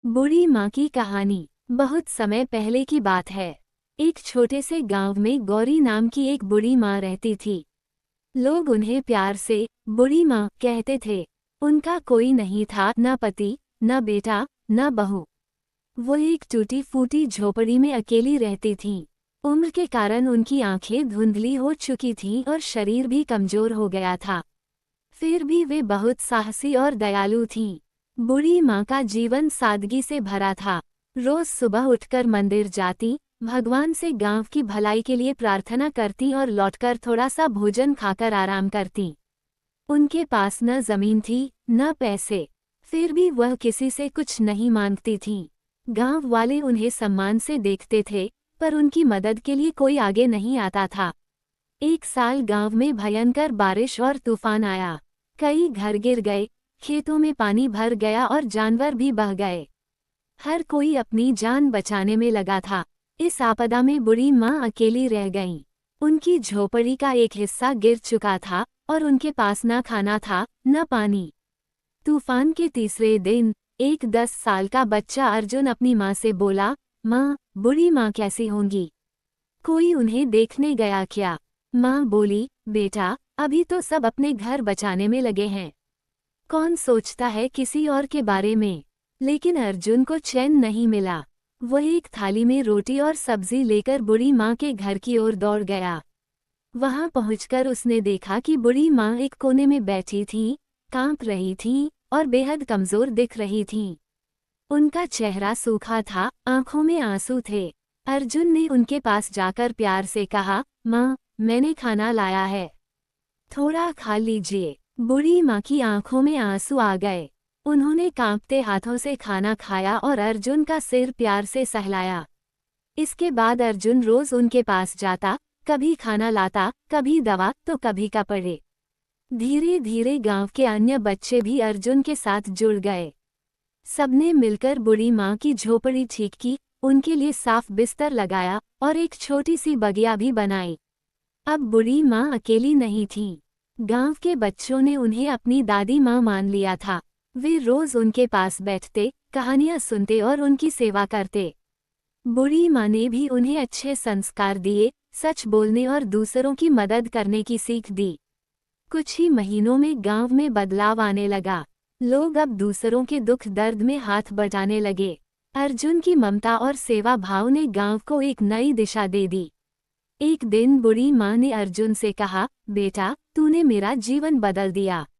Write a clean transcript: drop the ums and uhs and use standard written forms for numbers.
बूढ़ी माँ की कहानी। बहुत समय पहले की बात है। एक छोटे से गांव में गौरी नाम की एक बूढ़ी माँ रहती थी। लोग उन्हें प्यार से बूढ़ी माँ कहते थे। उनका कोई नहीं था, न पति, न बेटा, न बहू। वो एक टूटी फूटी झोपड़ी में अकेली रहती थीं। उम्र के कारण उनकी आंखें धुंधली हो चुकी थीं और शरीर भी कमजोर हो गया था। फिर भी वे बहुत साहसी और दयालु थीं। बूढ़ी माँ का जीवन सादगी से भरा था। रोज सुबह उठकर मंदिर जाती, भगवान से गांव की भलाई के लिए प्रार्थना करती और लौटकर थोड़ा सा भोजन खाकर आराम करती। उनके पास न जमीन थी, न पैसे। फिर भी वह किसी से कुछ नहीं मांगती थीं। गांव वाले उन्हें सम्मान से देखते थे, पर उनकी मदद के लिए कोई आगे नहीं आता था। एक साल गांव में भयंकर बारिश और तूफान आया। कई घर गिर गए, खेतों में पानी भर गया और जानवर भी बह गए। हर कोई अपनी जान बचाने में लगा था। इस आपदा में बूढ़ी माँ अकेली रह गईं। उनकी झोपड़ी का एक हिस्सा गिर चुका था और उनके पास न खाना था, न पानी। तूफान के तीसरे दिन एक 10 साल का बच्चा अर्जुन अपनी माँ से बोला, माँ, बूढ़ी माँ कैसी होंगी? कोई उन्हें देखने गया क्या? माँ बोली, बेटा, अभी तो सब अपने घर बचाने में लगे हैं। कौन सोचता है किसी और के बारे में? लेकिन अर्जुन को चैन नहीं मिला। वह एक थाली में रोटी और सब्जी लेकर बूढ़ी माँ के घर की ओर दौड़ गया। वहां पहुंचकर उसने देखा कि बूढ़ी माँ एक कोने में बैठी थी, कांप रही थी और बेहद कमजोर दिख रही थी। उनका चेहरा सूखा था, आंखों में आंसू थे। अर्जुन ने उनके पास जाकर प्यार से कहा, माँ, मैंने खाना लाया है, थोड़ा खा लीजिए। बूढ़ी माँ की आंखों में आंसू आ गए। उन्होंने कांपते हाथों से खाना खाया और अर्जुन का सिर प्यार से सहलाया। इसके बाद अर्जुन रोज उनके पास जाता, कभी खाना लाता, कभी दवा तो कभी कपड़े। धीरे धीरे गांव के अन्य बच्चे भी अर्जुन के साथ जुड़ गए। सबने मिलकर बूढ़ी माँ की झोपड़ी ठीक की, उनके लिए साफ बिस्तर लगाया और एक छोटी सी बगिया भी बनाई। अब बूढ़ी माँ अकेली नहीं थी। गांव के बच्चों ने उन्हें अपनी दादी माँ मान लिया था। वे रोज उनके पास बैठते, कहानियां सुनते और उनकी सेवा करते। बूढ़ी माँ ने भी उन्हें अच्छे संस्कार दिए, सच बोलने और दूसरों की मदद करने की सीख दी। कुछ ही महीनों में गांव में बदलाव आने लगा। लोग अब दूसरों के दुख दर्द में हाथ बटाने लगे। अर्जुन की ममता और सेवा भाव ने गांव को एक नई दिशा दे दी। एक दिन बूढ़ी माँ ने अर्जुन से कहा, बेटा, तूने मेरा जीवन बदल दिया।